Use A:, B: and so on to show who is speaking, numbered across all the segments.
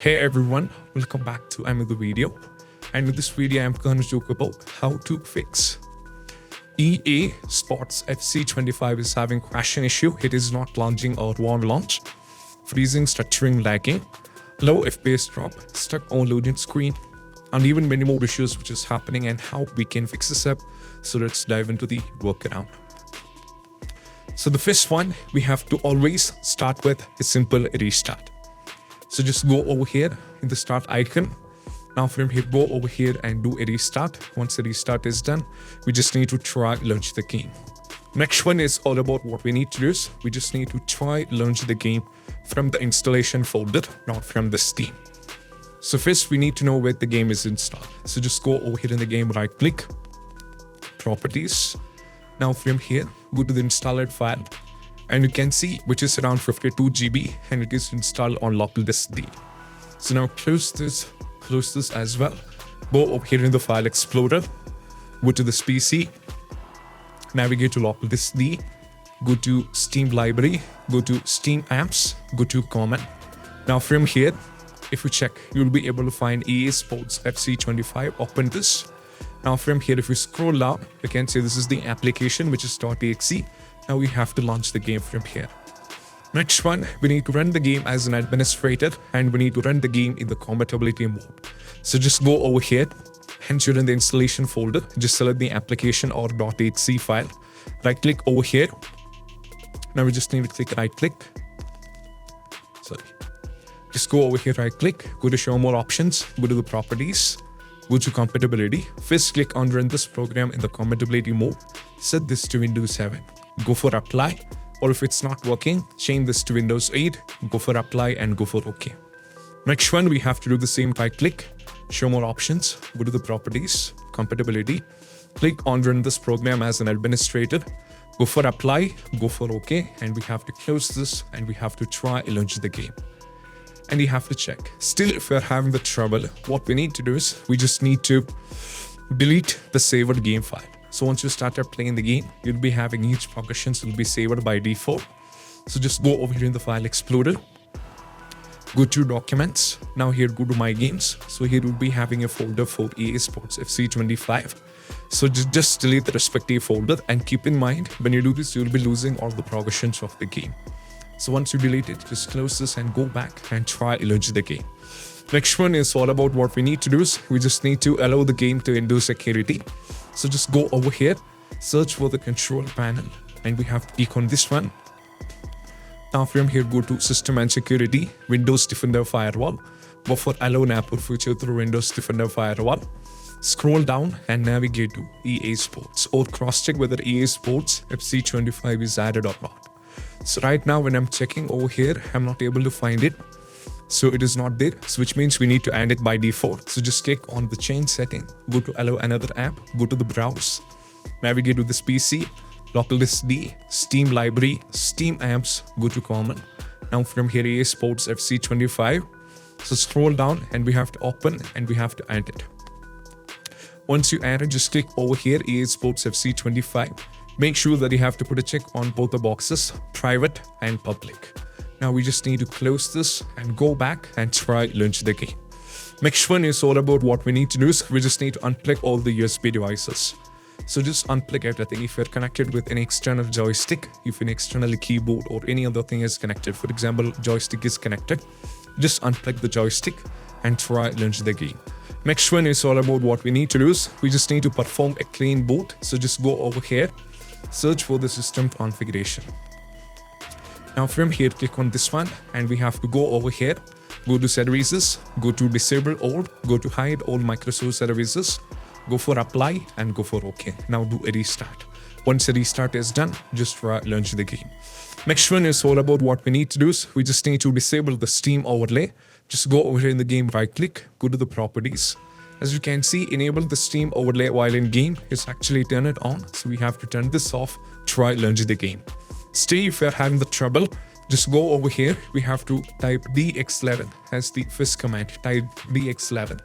A: Hey everyone, welcome back to another video. And in this video, I'm going to talk about how to fix EA Sports FC 25 is having crashing issue. It is not launching or won't launch, freezing, stuttering, lagging, low FPS drop, stuck on loading screen, and even many more issues which is happening and how we can fix this up. So let's dive into the workaround. So the first one, we have to always start with a simple restart. So just go over here in the start icon. Now from here, go over here and do a restart. Once the restart is done, we just need to try launch the game. Next one is all about what we need to do is we just need to try launch the game from the installation folder, not from the Steam. So first we need to know where the game is installed. So just go over here in the game, right click, properties. Now from here, go to the installed file. And you can see which is around 52 GB and it is installed on local disk D. So now close this as well. Go over here in the file explorer, go to this PC, navigate to local disk D, go to Steam library, go to Steam apps, go to common. Now from here, if you check, you'll be able to find EA Sports FC 25. Open this. Now from here, if you scroll down, you can see this is the application which is .exe. Now we have to launch the game from here. Next one, we need to run the game as an administrator and we need to run the game in the compatibility mode. So just go over here, hence you're in the installation folder, just select the application or .exe file, right click over here. Now we just need to click right click. Just go over here, right click, go to show more options, go to the properties, go to compatibility. First click on run this program in the compatibility mode, set this to Windows 7. Go for apply, or if it's not working, change this to Windows 8, go for apply and go for OK. Next one, we have to do the same, right click, show more options, go to the properties, compatibility, click on run this program as an administrator, go for apply, go for OK, and we have to close this and we have to try launch the game. And you have to check. Still, if we're having the trouble, what we need to do is we just need to delete the saved game file. So once you start playing the game, you'll be having each progressions will be saved by default. So just go over here in the file explorer, go to documents. Now here, go to my games. So here we'll be having a folder for EA Sports FC 25. So just delete the respective folder and keep in mind, when you do this, you'll be losing all the progressions of the game. So once you delete it, just close this and go back and try launch the game. Next one is all about what we need to do is we just need to allow the game to endure security. So just go over here, search for the control panel, and we have to click on this one. Now from here, go to System and Security, Windows Defender Firewall, go for Allow NAP or Feature through Windows Defender Firewall. Scroll down and navigate to EA Sports or cross-check whether EA Sports FC 25 is added or not. So right now when I'm checking over here, I'm not able to find it. So it is not there, so which means we need to add it by default. So just click on the change setting, go to allow another app, go to the browse, navigate to this PC, local disk D, Steam library, Steam apps, go to common. Now from here, EA Sports FC 25. So scroll down and we have to open and we have to add it. Once you add it, just click over here, EA Sports FC 25. Make sure that you have to put a check on both the boxes, private and public. Now we just need to close this and go back and try launch the game. Next one is all about what we need to do is we just need to unplug all the USB devices. So just unplug everything. If you're connected with an external joystick, if an external keyboard or any other thing is connected, for example, joystick is connected, just unplug the joystick and try launch the game. Next one is all about what we need to do is we just need to perform a clean boot. So just go over here, search for the system configuration. Now from here, click on this one and we have to go over here, go to services, go to disable all, go to hide all Microsoft services, go for apply and go for OK. Now do a restart. Once the restart is done, just try launch the game. Next one is all about what we need to do is we just need to disable the Steam overlay. Just go over here in the game, right click, go to the properties. As you can see, enable the Steam overlay while in game is actually turn it on. So we have to turn this off, try launch the game. Still, if you're having the trouble, just go over here. We have to type DX11 as the first command. Type DX11.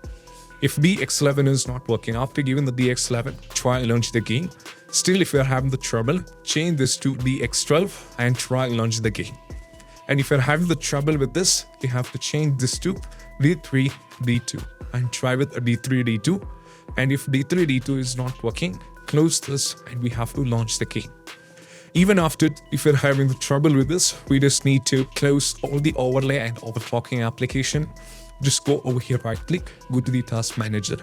A: If DX11 is not working, after giving the DX11, try launch the game. Still, if you're having the trouble, change this to DX12 and try launch the game. And if you're having the trouble with this, you have to change this to D3, D2, and try with a D3, D2. And if D3, D2 is not working, close this and we have to launch the game. Even after, if you're having the trouble with this, we just need to close all the overlay and overclocking application. Just go over here, right click, go to the task manager.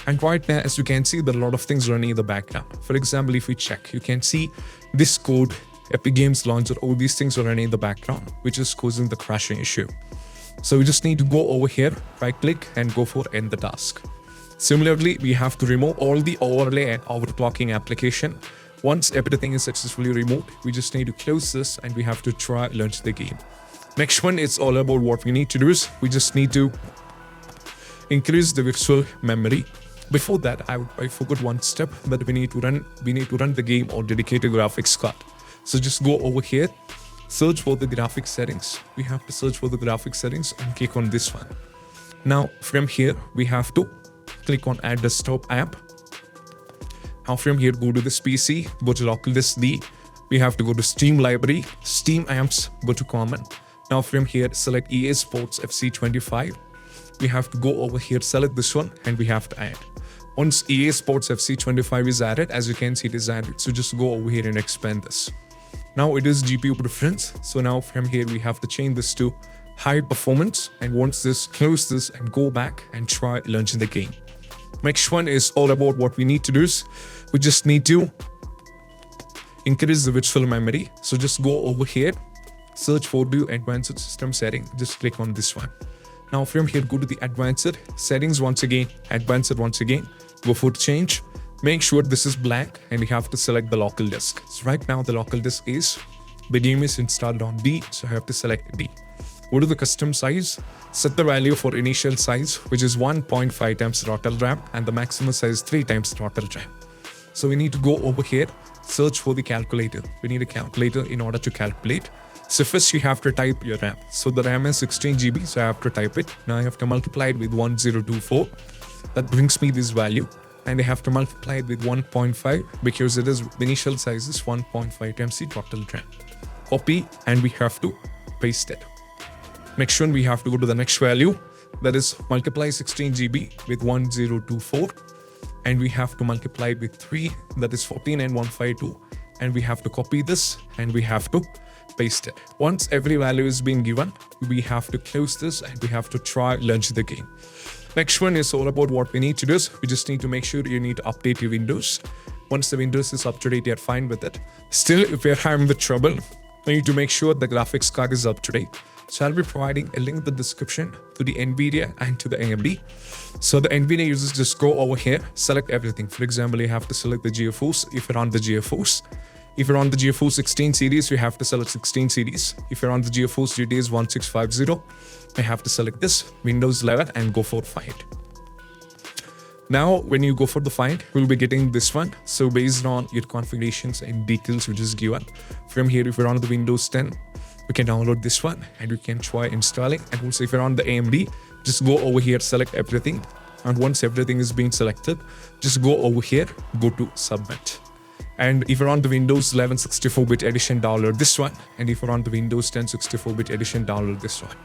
A: And right now, as you can see, there are a lot of things running in the background. For example, if we check, you can see this code, Epic Games Launcher, all these things are running in the background, which is causing the crashing issue. So we just need to go over here, right click and go for end the task. Similarly, we have to remove all the overlay and overclocking application. Once everything is successfully removed, we just need to close this and we have to try launch the game. Next one, it's all about what we need to do is we just need to increase the virtual memory. Before that, I forgot one step that we need to run the game on dedicated graphics card. So just go over here, search for the graphics settings. We have to search for the graphics settings and click on this one. Now from here, we have to click on add desktop app. Now from here, go to this PC, go to local disk D. We have to go to Steam library, Steam apps, go to common. Now from here, select EA Sports FC 25. We have to go over here, select this one, and we have to add. Once EA Sports FC 25 is added, as you can see, it is added. So just go over here and expand this. Now it is GPU preference. So now from here, we have to change this to high performance. And once this, close this and go back and try launching the game. Next one is all about what we need to do is we just need to increase the virtual memory. So just go over here, search for the advanced system setting. Just click on this one. Now from here, go to the advanced settings once again, advanced once again, go for change. Make sure this is blank and we have to select the local disk. So right now the local disk is, the game is installed on D, so I have to select D. Go to the custom size, set the value for initial size, which is 1.5 times total RAM, and the maximum size 3 times total RAM. So we need to go over here, search for the calculator. We need a calculator in order to calculate. So first you have to type your RAM. So the RAM is 16 GB, so I have to type it. Now I have to multiply it with 1024. That brings me this value. And I have to multiply it with 1.5 because it is the initial size is 1.5 times the total RAM. Copy and we have to paste it. Next one, we have to go to the next value. That is multiply 16 GB with 1024. And we have to multiply it with 3. That is 14,152. And we have to copy this and we have to paste it. Once every value is being given, we have to close this and we have to try launch the game. Next one is all about what we need to do. We just need to make sure you need to update your Windows. Once the Windows is up to date, you're fine with it. Still, if you're having the trouble, you need to make sure the graphics card is up to date. So I'll be providing a link in the description to the NVIDIA and to the AMD. So the NVIDIA users just go over here, select everything. For example, you have to select the GeForce if you're on the GeForce. If you're on the GeForce 16 series, you have to select 16 series. If you're on the GeForce GTX 1650, you have to select this, Windows 11, and go for find. Now, when you go for the find, you'll be getting this one. So based on your configurations and details which is given, from here, if you're on the Windows 10, you can download this one and you can try installing. And also if you're on the AMD, just go over here, select everything. And once everything is being selected, just go over here, go to submit. And if you're on the Windows 11 64-bit edition, download this one. And if you're on the Windows 10 64-bit edition, download this one.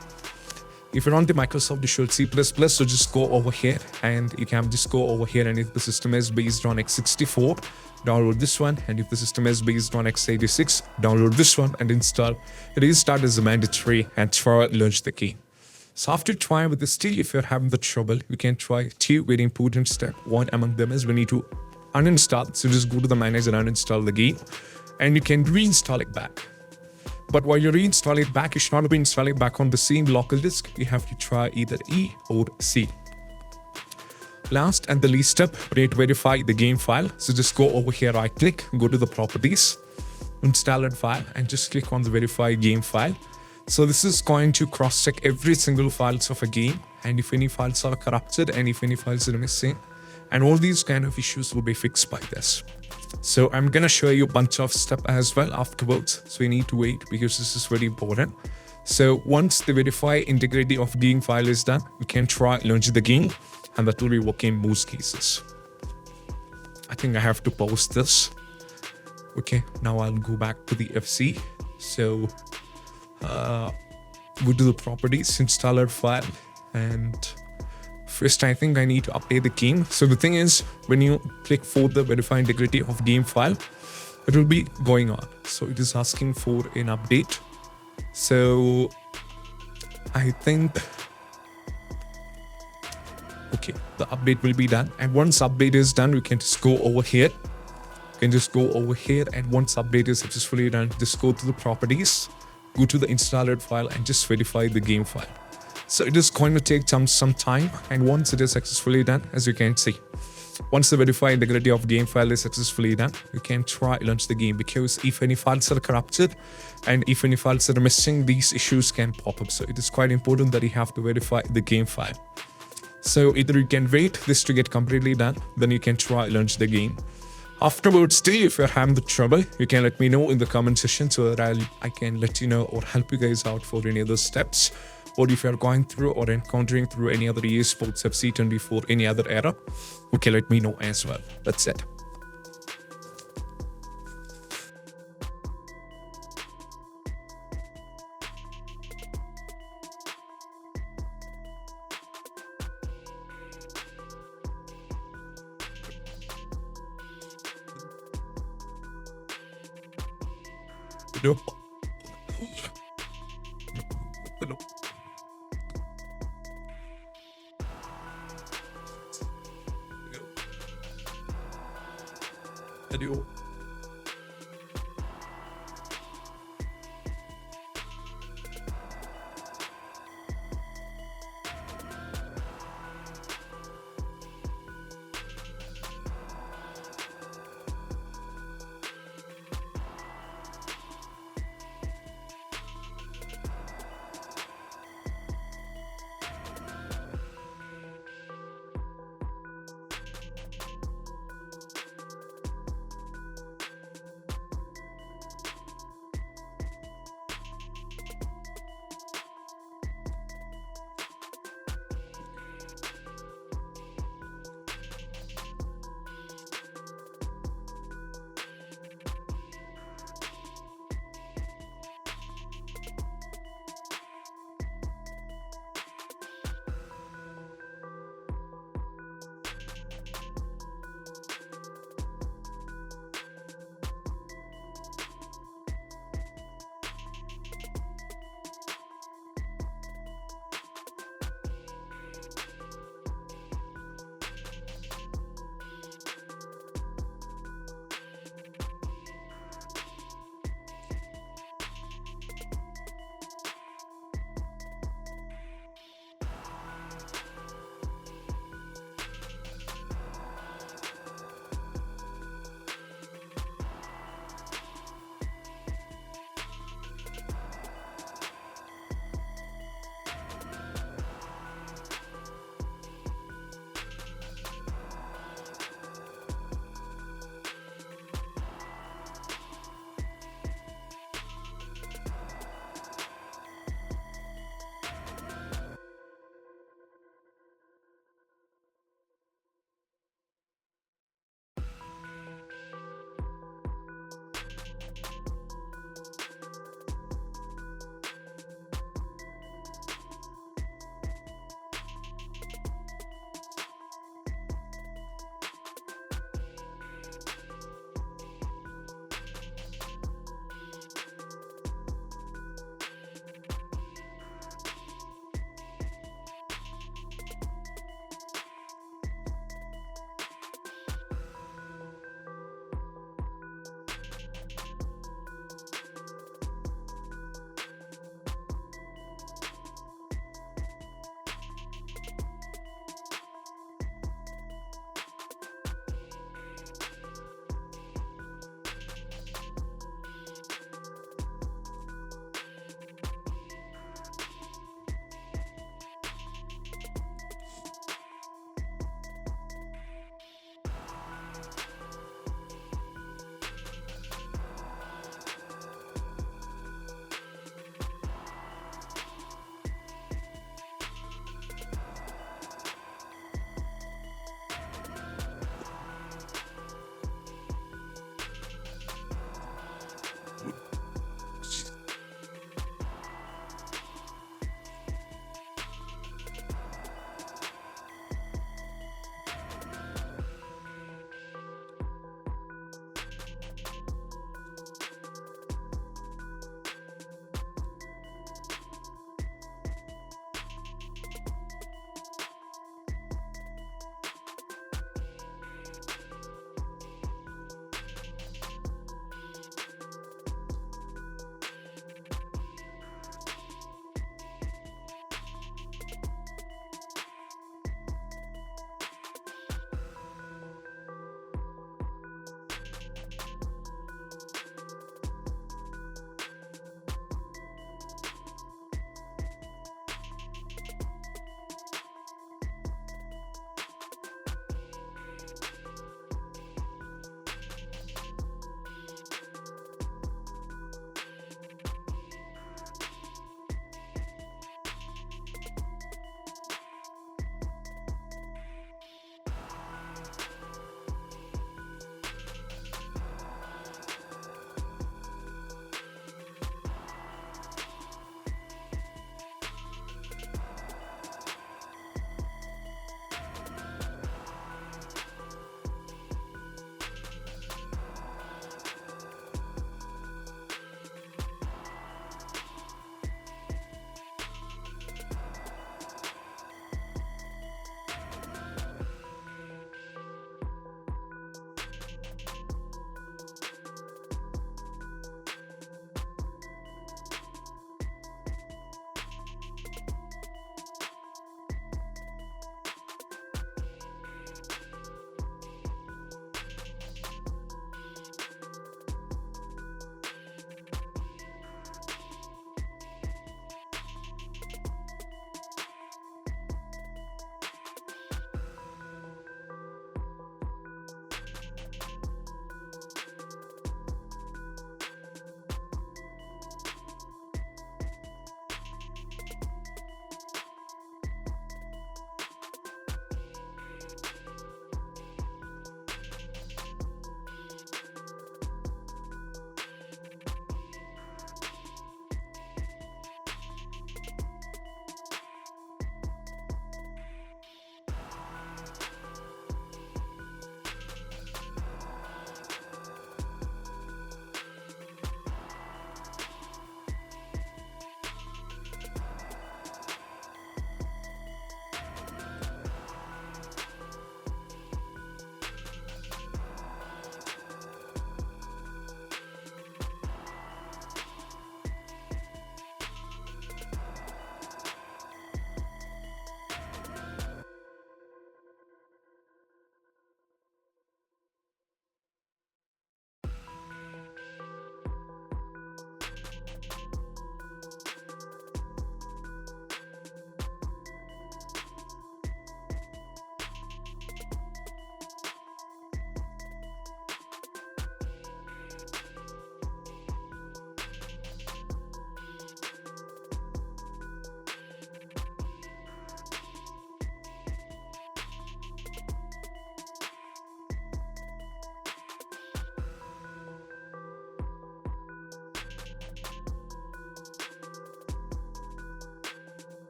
A: If you're on the Microsoft Visual C++, so just go over here and you can just go over here. And if the system is based on x64, download this one. And if the system is based on x86, download this one and install. Restart is mandatory and try launch the game. So after trying with this, still if you're having the trouble, you can try 2 very important steps. One among them is we need to uninstall. So just go to the manager and uninstall the game and you can reinstall it back. But while you reinstall it back, you should not be installing it back on the same local disk. You have to try either E or C. Last and the least step, we need to verify the game file. So just go over here, right click, go to the properties, install that file and just click on the verify game file. So this is going to cross check every single files of a game. And if any files are corrupted and if any files are missing, and all these kind of issues will be fixed by this. So I'm gonna show you a bunch of steps as well afterwards. So you need to wait because this is very important. So once the verify integrity of game file is done, you can try launch the game and that will be working in most cases. I think I have to pause this. Okay, now I'll go back to the FC. So go to the properties, installer file, and first I think I need to update the game. So the thing is, when you click for the verify integrity of game file, it will be going on. So it is asking for an update. So I think, okay, the update will be done. And once update is done, we can just go over here. And once update is successfully done, just go to the properties, go to the installer file, and just verify the game file. So it is going to take some time, and once it is successfully done, as you can see, once the verify integrity of game file is successfully done, you can try launch the game, because if any files are corrupted and if any files are missing, these issues can pop up. So it is quite important that you have to verify the game file. So either you can wait this to get completely done, then you can try launch the game. Afterwards, still, if you're having the trouble, you can let me know in the comment section so that I can let you know or help you guys out for any other steps. Or if you're going through or encountering through any other EA Sports FC 24, any other error, okay, let me know as well. That's it. Hello. Hello. Hello.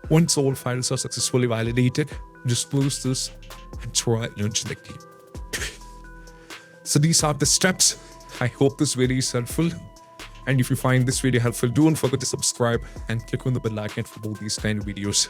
A: Once all files are successfully validated, just close this and try launching the game. So these are the steps. I hope this video is helpful. And if you find this video helpful, don't forget to subscribe and click on the bell icon for all these kind of videos.